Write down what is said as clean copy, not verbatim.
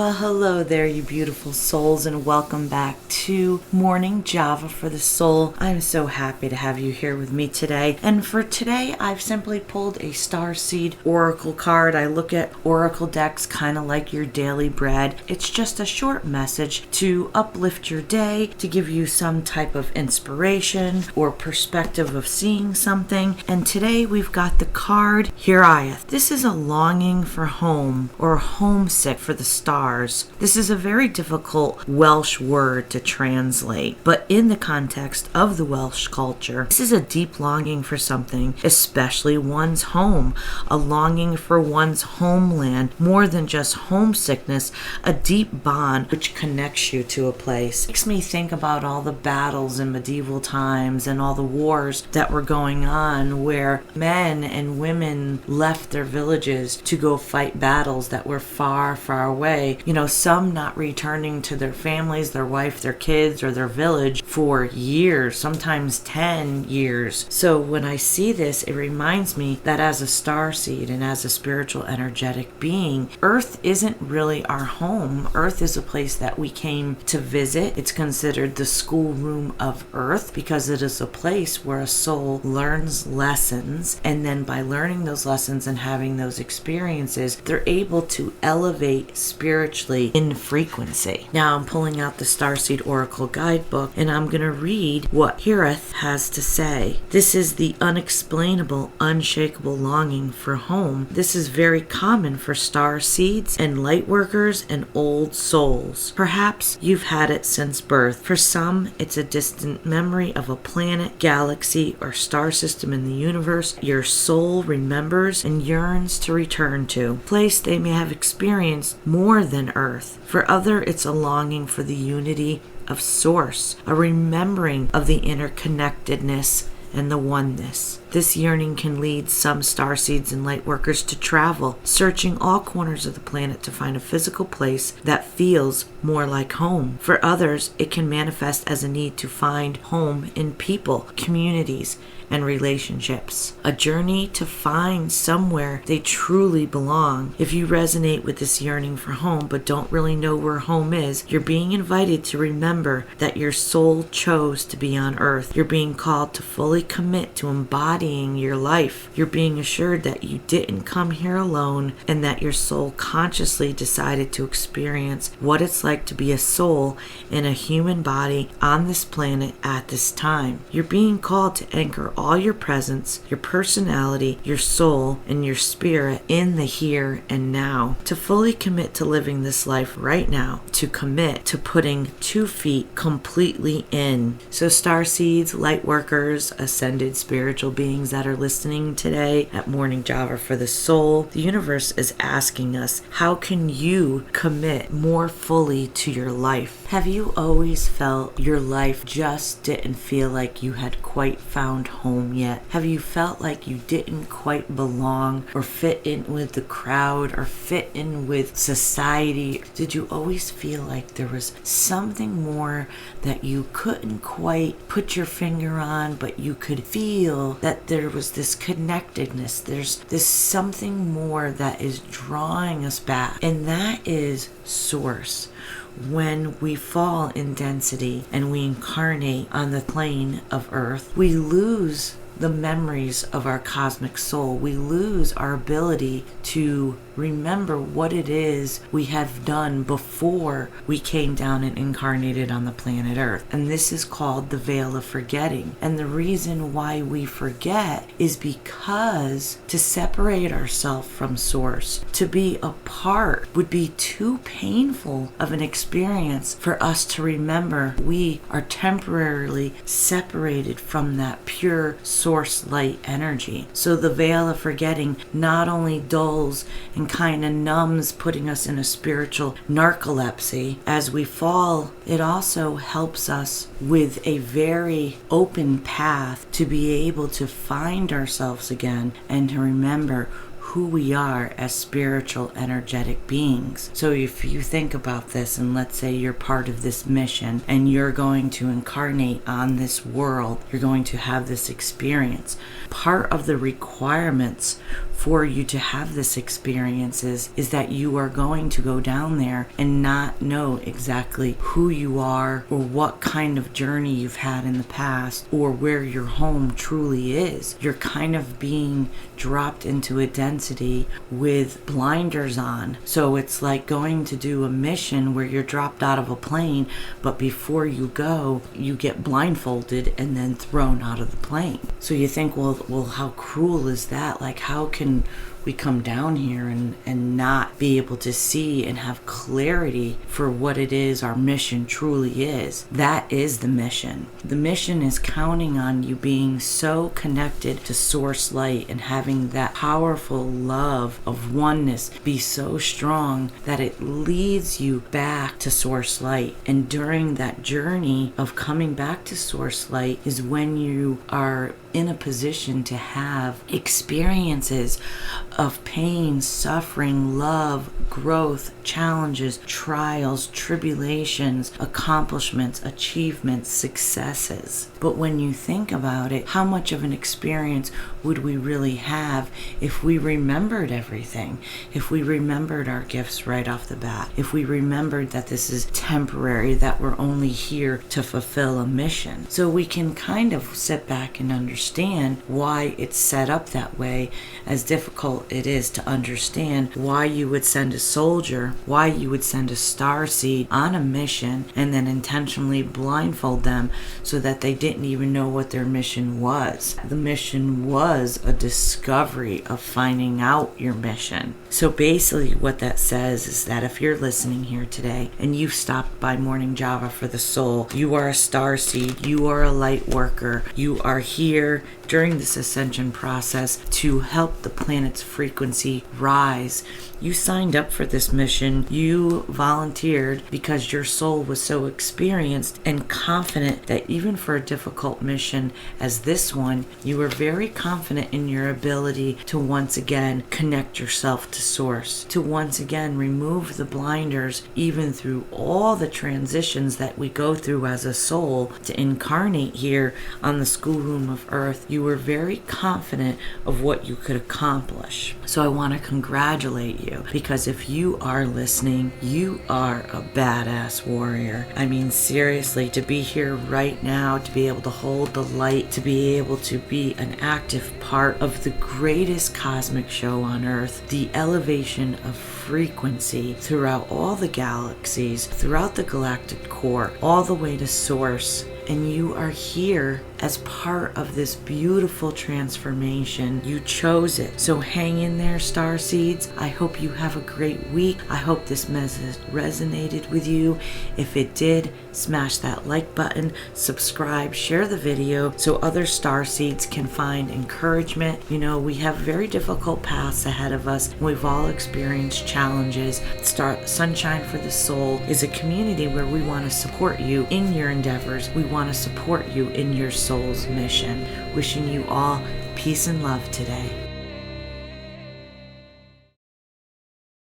Well, hello there, you beautiful souls, and welcome back to Morning Java for the Soul. I'm so happy to have you here with me today. And for today, I've simply pulled a Starseed Oracle card. I look at Oracle decks kind of like your daily bread. It's just a short message to uplift your day, to give you some type of inspiration or perspective of seeing something. And today we've got the card Hiraeth. This is a longing for home or homesick for the stars. This is a very difficult Welsh word to translate, but in the context of the Welsh culture, this is a deep longing for something, especially one's home, a longing for one's homeland, more than just homesickness, a deep bond which connects you to a place. It makes me think about all the battles in medieval times and all the wars that were going on where men and women left their villages to go fight battles that were far, far away. You know, some not returning to their families, their wife, their kids, or their village for years, sometimes 10 years. So when I see this, it reminds me that as a starseed and as a spiritual energetic being, Earth isn't really our home. Earth is a place that we came to visit. It's considered the schoolroom of Earth because it is a place where a soul learns lessons, and then by learning those lessons and having those experiences, they're able to elevate spiritually in frequency. Now I'm pulling out the Starseed Oracle Guidebook and I'm going to read what Hiraeth has to say. This is the unexplainable, unshakable longing for home. This is very common for starseeds and lightworkers and old souls. Perhaps you've had it since birth. For some, it's a distant memory of a planet, galaxy, or star system in the universe your soul remembers and yearns to return to. A place they may have experienced more than Earth. For other, it's a longing for the unity of Source, a remembering of the interconnectedness and the oneness. This yearning can lead some starseeds and lightworkers to travel, searching all corners of the planet to find a physical place that feels more like home. For others, it can manifest as a need to find home in people, communities, and relationships. A journey to find somewhere they truly belong. If you resonate with this yearning for home but don't really know where home is, you're being invited to remember that your soul chose to be on Earth. You're being called to fully commit to embodying your life. You're being assured that you didn't come here alone and that your soul consciously decided to experience what it's like to be a soul in a human body on this planet at this time. You're being called to anchor all your presence, your personality, your soul, and your spirit in the here and now. To fully commit to living this life right now. To commit to putting 2 feet completely in. So starseeds, lightworkers, ascended spiritual beings that are listening today at Morning Java for the Soul, the universe is asking us, how can you commit more fully to your life? Have you always felt your life just didn't feel like you had quite found home yet? Have you felt like you didn't quite belong or fit in with the crowd or fit in with society? Did you always feel like there was something more that you couldn't quite put your finger on, but you could feel that there was this connectedness? There's this something more that is drawing us back, and that is Source. When we fall in density and we incarnate on the plane of Earth, we lose the memories of our cosmic soul. We lose our ability to remember what it is we have done before we came down and incarnated on the planet Earth. And this is called the veil of forgetting. And the reason why we forget is because to separate ourselves from Source, to be apart, would be too painful of an experience for us to remember. We are temporarily separated from that pure Source light energy. So the veil of forgetting not only dulls and kind of numbs, putting us in a spiritual narcolepsy as we fall, it also helps us with a very open path to be able to find ourselves again and to remember who we are as spiritual, energetic beings. So if you think about this, and let's say you're part of this mission and you're going to incarnate on this world, you're going to have this experience. Part of the requirements for you to have this experience is that you are going to go down there and not know exactly who you are or what kind of journey you've had in the past or where your home truly is. You're kind of being dropped into a density with blinders on. So it's like going to do a mission where you're dropped out of a plane, but before you go, you get blindfolded and then thrown out of the plane. So you think, well, how cruel is that? Like, how can we come down here and not be able to see and have clarity for what it is our mission truly is? That is the mission. The mission is counting on you being so connected to source light and having that powerful love of oneness be so strong that it leads you back to source light. And during that journey of coming back to source light is when you are in a position to have experiences of pain, suffering, love, growth, challenges, trials, tribulations, accomplishments, achievements, successes. But when you think about it, how much of an experience would we really have if we remembered everything? If we remembered our gifts right off the bat? If we remembered that this is temporary, that we're only here to fulfill a mission? So we can kind of sit back and understand why it's set up that way, as difficult it is to understand why you would send a soldier, why you would send a starseed on a mission and then intentionally blindfold them so that they didn't even know what their mission was. The mission was a discovery of finding out your mission. So basically what that says is that if you're listening here today and you've stopped by Morning Java for the Soul, you are a starseed, you are a light worker, you are here during this ascension process to help the planet's frequency rise. You signed up for this mission. You volunteered because your soul was so experienced and confident that even for a difficult mission as this one, you were very confident in your ability to once again connect yourself to source, to once again remove the blinders, even through all the transitions that we go through as a soul to incarnate here on the schoolroom of Earth. You were very confident of what you could accomplish. So I want to congratulate you, because if you are listening, you are a badass warrior. I mean, seriously, to be here right now, to be able to hold the light, to be able to be an active part of the greatest cosmic show on Earth, the elevation of frequency throughout all the galaxies, throughout the galactic core, all the way to source. And you are here as part of this beautiful transformation. You chose it. So hang in there, Starseeds. I hope you have a great week. I hope this message resonated with you. If it did, smash that like button, subscribe, share the video so other Starseeds can find encouragement. You know, we have very difficult paths ahead of us. We've all experienced challenges. Sunshine for the Soul is a community where we want to support you in your endeavors. We want to support you in your soul's mission. Wishing you all peace and love today.